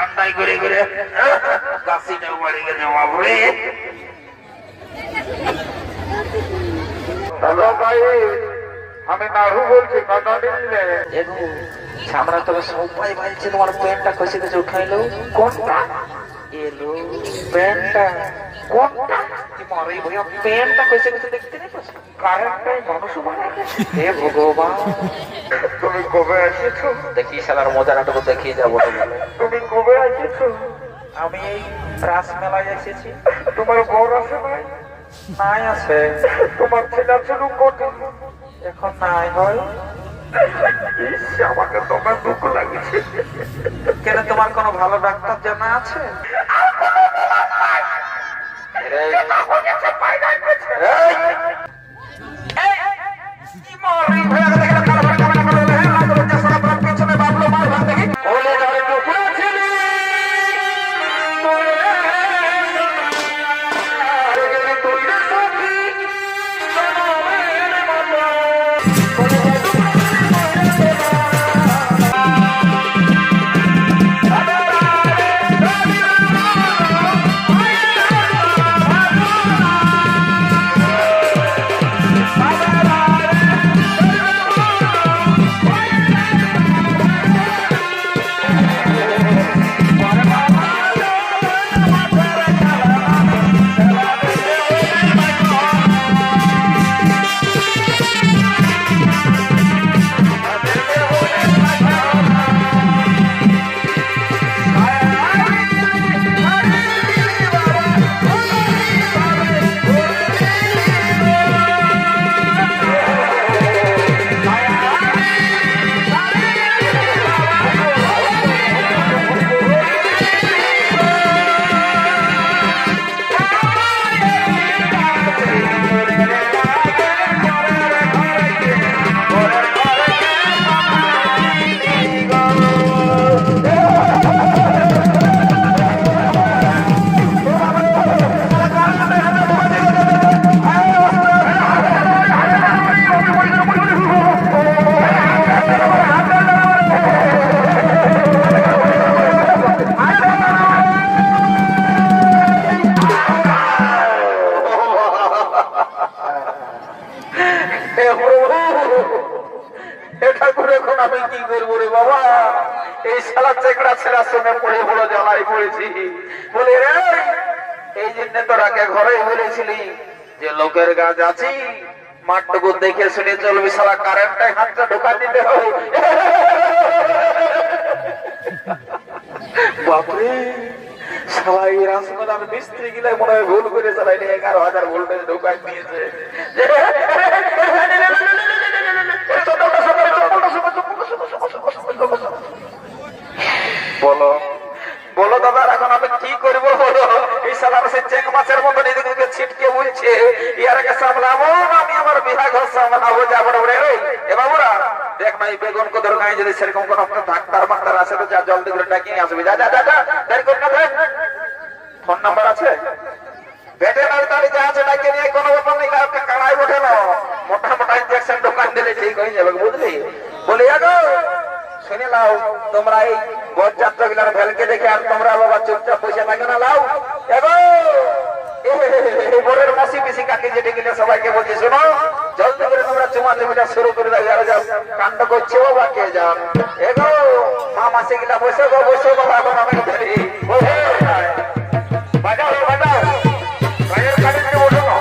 ঠান্ডায় ঘুরে ঘুরে কাশিটাও বাড়ি গেছে বাবুরে। হ্যালো ভাই, আমি নাহু বলছি, কথা দিলে আমরা তবে সবাই বলছে তোমার প্যান্টটা খসে গেছে, উঠাইলো কোনটা এলো প্যান্টটা কোনটা তোমার এই ভैया প্যান্টটা খসে গেছে দেখতে নেই কারেন্টটাই মানুষ বানিয়ে গেছে। হে ভগবান, তুমি কবে এসেছো? দেখি শালার মজাটাটুকু দেখিয়ে যাবো। তুমি কবে এসেছো? আমি এই রাস মেলায় এসেছি। তোমার বর আছে নাই? নাই আছে। তোমার ছেলে ছিল কোথায়? এখন নাই হয়। আমাকে তোমার দুঃখ লাগছে। কেন তোমার কোনো ভালো ডাক্তার জানা আছে? আমি কি করবো রে বাবা, এই শালা চেকড়া ছেড়ার সঙ্গে পড়ে বড় জ্বালাই পড়েছি। বলে রে, এই জন্য তোরাকে ঘরে বলেছিলি যে লোকের গাছ আছি, মাঠটুকু দেখে শুনে চলবি, শালা কারেন্টটাই হাতটা ঢোকা দিতে হবে। বাপরে, শালা এই রাসমেলার মিস্ত্রি গিলা মনে হয় ভুল করে চালাই 11,000 ভোল্টেজ ঢোকাই দিয়েছে। বলো বলো দাদা, এখন আমি কি করবো বলো? এই সালার সে চেক মাছের মতন এদিকে ছিটকে বলছে, ইয়ারকে সামলাবো আমি আমার বিহা ঘর সামলাবো, যাবো রে। এ বাবুরা দেখ না, এই বেগুন কোদর গায়ে যদি সেরকম কোন ডাক্তার মাক্তার আছে তো যা জলদি করে ডাকিয়ে আসবি। যা যা যা যা, দেরি কর না। ফোন নাম্বার আছে? ভেটেরিনারি যা আছে ডাকে নিয়ে কোনো ব্যাপার নেই, কাড়াই ওঠে না, মোটা মোটা ইঞ্জেকশন দোকান দিলে ঠিক হয়ে যাবে, বুঝলি? বলি আগো শুনে লাও, তোমরা এই বরযাত্রা গুলার ভেলকে দেখে আর তোমরা বাবা চুপচাপ বসে থাকো না, লাও এগো বরের মাসি পিসি কাকে যেতে গেলে সবাইকে বলছি, শোনো জলদি করে তোমরা চুমা চুমিটা শুরু করে দাও, আর যাও কাণ্ড করছে বাবা কে যাও। এগো মা মাসি গিলা বসে গো, বসে বাবা, এখন আমি ধরি বাজাও বাজাও, বাইরের কাজে ওঠো না।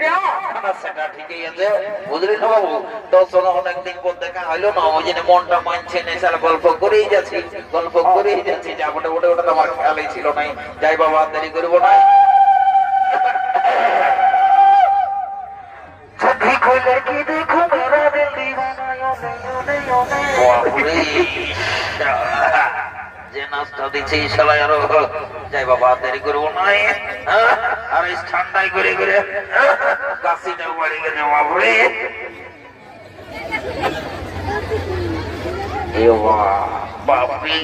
যাও না, সেটা ঠিকই আছে, বুঝলি না বাবু? তোর সঙ্গে অনেকদিন পর দেখা হইলো না, ওই জন্য মনটা মানছে না, স্যার গল্প করেই যাচ্ছি, যা বটে বটে, ওটা তো আমার খেয়ালই ছিল নাই। যাই বাবা, দেরি করবো না। বাপরে, যে নাচটা দিচ্ছে সবাই, আরো যাই বাবা, দেরি করবো না। আর এই ঠান্ডায় করে করে কাশিটা বাড়ি গেছে। বাপরে, বাপরে,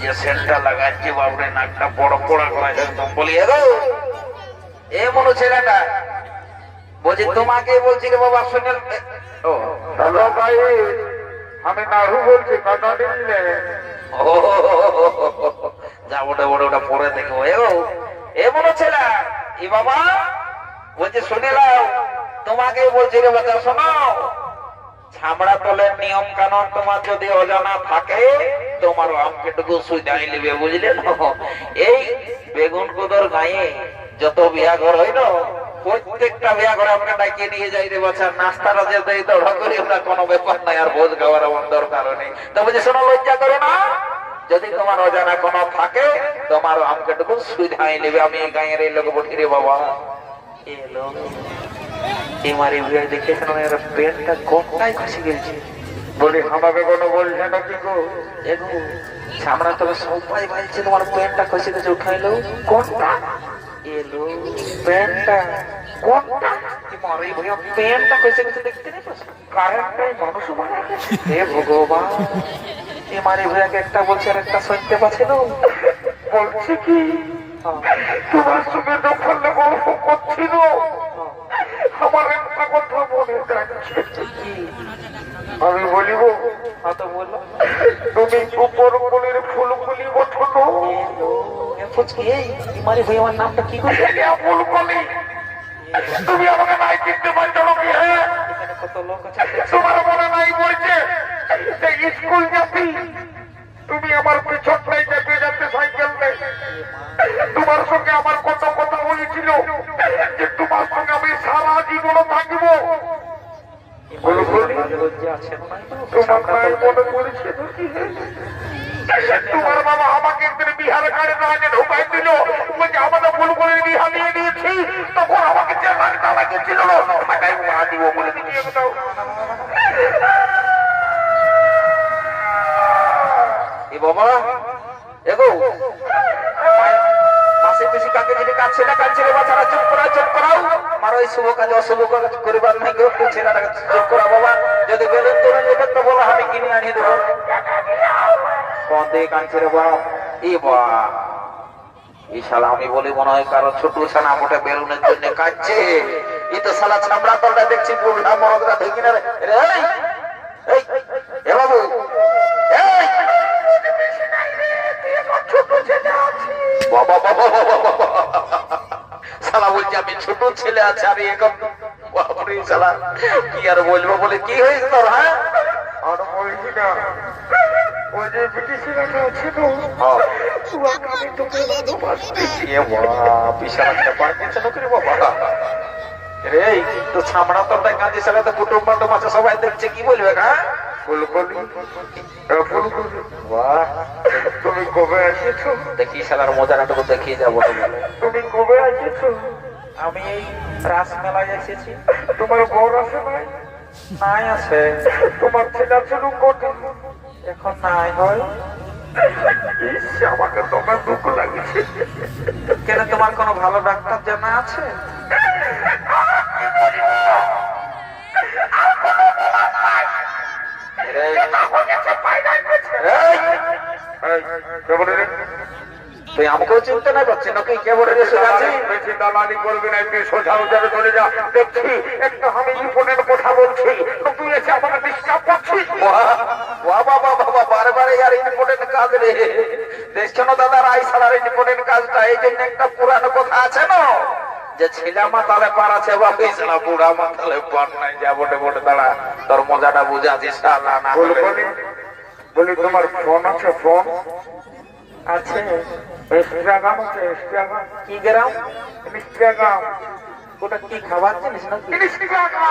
যে সেলটা লাগাচ্ছে, বাপরে নাকটা বড় পড়া করা একদম। বলি এ মনো ছেলেটা বলছি, তোমাকে বলছি রে বাবা, শুনে। ও হ্যালো ভাই, আমি নাড়ু বলছি, কথা দিলে যা ওটা ওটা ওটা পরে দেখো। এ মনে ছেলে, এ বাবা বলছে, শুনে নাও, তোমাকে বলছি রে বাচ্চা, শোনো, ছামড়া তলের নিয়ম কানুন তোমার যদি অজানা থাকে, তোমার আমকেটুকু সুইদাই নেবে, বুঝলে? এই বেগুন কুদর গায়ে যত বিয়া ঘর হয় না, প্রত্যেকটা বিয়া ঘরে আমরা ডাকিয়ে নিয়ে যাই রে বাচ্চা, নাস্তাটা যে দেয় দৌড়া করি আমরা, কোনো ব্যাপার নাই, আর ভোজ খাওয়ার আমার দরকার নেই। তো বলছি, শোনো, লজ্জা করো না, যদি তোমার অজানা কোনো থাকে, তোমার আমকেটুকু সুইদাই নেবে। আমি এই গাঁয়ের এই লোক বলি রে বাবা, এলো এমারি ভিড় দেখেছেন, পেনটা কোনটাই খুশি গেছে। বলি, আমাকে কোনো বলছে না কি গো? সামনে তবে সবাই বলছে তোমার পেনটা খুশি গেছে, উঠাইলো কোনটা? এলো পেনটা কোনটা? তোমার এই ভইয়া পেনটা খুশি গেছে, দেখতে নেই কারেন্টটাই মানুষ মারা গেছে। হে ভগবান, এমারি ভিড়াকে একটা বলছে আর একটা শুনতে পাচ্ছে না। বলছে কি, তোমার সঙ্গে যখন গল্প করছিল, আমার একটা কথা মনে যাচ্ছে। আমি বলিব, তুমি উপর ফুলের ফুলগুলি ওঠো। আমার নামটা কি করে? ফুলকলি। তুমি আমাকে নাই চিনতে পারছো নাকি? কত লোক আছে, তোমার মনে নাই বলছে স্কুল যাবি, তুমি আমার পিছনটাই যেতে যেতে সাইকেল নেই। তোমার সঙ্গে আমার কত কথা হয়েছিল যে তোমার সঙ্গে আমি সারা জীবন থাকবো। তোমার বাবা আমাকে একদিন বিহার গাড়ি আগে ঢোকাই দিল, বলছে আমাদের ফুলগুলির বিহা নিয়ে নিয়েছি, তখন আমাকে যে লাগটা লাগেছিল দিব বলে দিচ্ছি। বাবা এগো মাসে বেশি কাকে যদি কাছে না কাছে রে বাচ্চারা, চুপ করাও। আমার ওই শুভ কাজে অশুভ কাজ করিবার নাই গো, ছেলেটাকে চুপ করা বাবা। যদি বেলুন তুলে নেবে তো বলো, আমি কিনে আনিয়ে দেবো। কোন দিকে কাঁদছে রে বাপ? এই শালা, আমি বলি মনে হয় কারো ছোট ছানা মোটে বেলুনের জন্য কাঁদছে। এই তো শালা ছামড়া তলটা দেখছি, বুড়া মরদরা দেখি না রে। এ বাবু, শালা বলছি আমি ছোট ছেলে আছে, আমি এখন শালা কি আর বলবো, বলে কি হয়েছে তোর? হ্যাঁ, আর বলছি না, ওই যে বিশাল একটা পাঠিয়েছে নকরি বাবা রে। তো ছামড়া তোরটা কাঁদছে, শালা তো কুটুম বান্ডব আছে, সবাই দেখছে, কি বলবে? হ্যাঁ, তুমি কবে এসেছো? দেখি শালার মজাটাটুকু দেখিয়ে যাবো। তুমি কবে এসেছো? আমি এই রাস মেলায় এসেছি। তোমার বর আছে নাই? নাই আছে। তোমার ছেলে ছেলে কোটে? এখন নাই হয়। আমাকে তোমার দুঃখ লাগছে। কেন, তোমার কোনো ভালো ডাক্তার জানা আছে? তুই আমাকেও চিনতে না পারছি নাকি? কে বলে বেশি দালালি করবি না, তুই সোজা উজারে চলে যা। দেখছি একটা আমি ফোনের কথা বলছি, তুই এসে আমাকে ডিস্টার্ব করছিস। বারবার আর ইম্পর্টেন্ট কাজ রে, দেখছো না দাদা? রাই সালার ইম্পর্টেন্ট কাজটা, এই জন্য একটা পুরানো কথা আছে না, যে ছেলে মাতালে পার আছে, বা পেছলা বুড়া মাতালে পার নাই। যা বটে বটে দাঁড়া, তোর মজাটা বুঝাছিস। না বলি, তোমার ফোন আছে? ফোন আছে, ইনস্টাগ্রাম আছে। ইনস্টাগ্রাম কি গ্রাম? ইনস্টাগ্রাম ওটা কি খাবার জিনিস না জিনিস কি কাকা?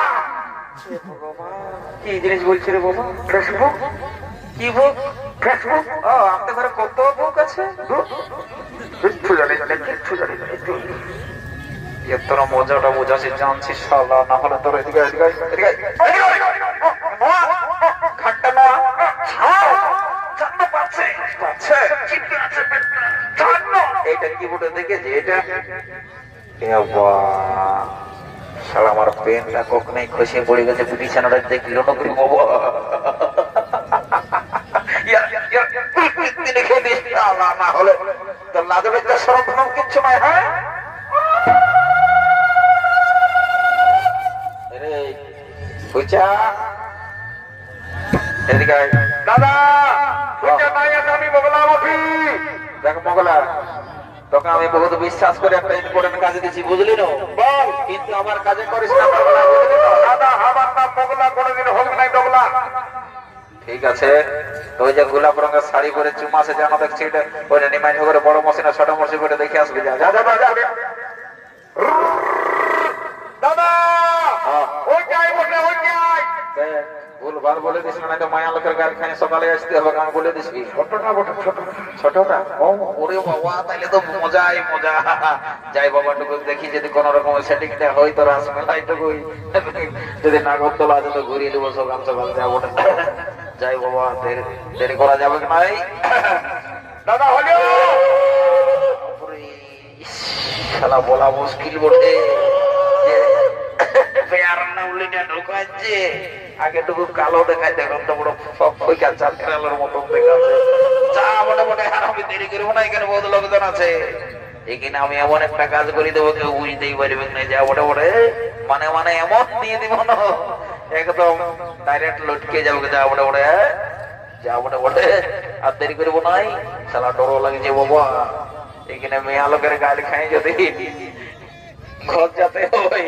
কি জিনিস বলছি রে বাবা? ফেসবুক। কি বুক? ফেসবুক। ও আমাদের ঘরে কত বুক আছে? কিচ্ছু জানি না, কিচ্ছু জানি না। তোরা মজাটা বোঝাচ্ছিস জানছিস শালা, না হলে তোর এদিকে এদিকে এদিকে খাটটা না জানো পাচ্ছে পাচ্ছে চিপকে আছে জানো। এইটা কি বুটে দেখেছি এটা? শালা আমার পেনটা কখনোই খসে পড়ে গেছে বিছানাটা দেখলো না করি বাবা। লিখে দিস না হলে তোর লাজে বেজা সরম কিচ্ছু নাই। হ্যাঁ দাদা আমি বগলা মাফি। দেখ মগলা, তোকে আমি বহুত বিশ্বাস করে একটা ইম্পর্টেন্ট কাজে দিচ্ছি বুঝলি না? বল। কিন্তু আমার কাজে করিস না মগলা, বুঝলি তো? দাদা আমার নাম বগলা, কোনোদিন হোক নাই ডগলা। ঠিক আছে, তো ওই যে গোলাপ রঙের শাড়ি পরে চুমাসে যেন দেখছি ওই নিমাই করে বড় মশিনা ছোট মশি করে দেখে আসবি। যা যা যা যা। দাদা ওই যাই বলে ওই যাই। ভুলবার বলে দিস না, তো মায়া লোকের গাড়ি খাই সকালে আসতে হবে, আমি বলে দিস। ছোটটা বটে ছোট ছোটটা? ওরে বাবা, তাইলে তো মজাই মজা। যাই বাবা টুকু দেখি যদি কোন রকম সেটিংটা হয় তো রাসমেলাই টুকু, যদি নাগরদোলা আছে তো ঘুরিয়ে দেবো সকাল সকাল যাবো। যাই বাবা, দেরি করা যাবে কি নাই? দাদা হলো শালা বলা মুশকিল বটে। ঢুকাচ্ছে আগে টুকু কালো দেখায়, দেখুন তো বড় চালের মতন দেখাচ্ছে। যা মোটামুটি আর আমি দেরি করবো না, এখানে বহুত লোকজন আছে। এখানে আমি এমন একটা কাজ করে দেবো কেউ বুঝতেই পারবে না। যা মোটামুটি মানে মানে এমন দিয়ে দিব না, একদম ডাইরেক্ট লটকে যাবে। যা মোটামুটি যা মোটামুটি আর দেরি করবো নাই। শালা ডরও লাগছে বাবা, এখানে মেয়া লোকের গালি খাই যদি ঘর যাতে হয়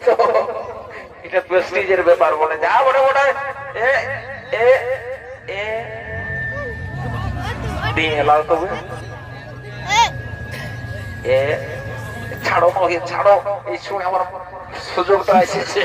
তো এটা প্রেস্টিজের ব্যাপার বলে। যা বড় বড় এলাও তবে ছাড়ো নহে ছাড়ো, এই সময় আমার সুযোগটা এসেছে।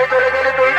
চলে গেলি তুই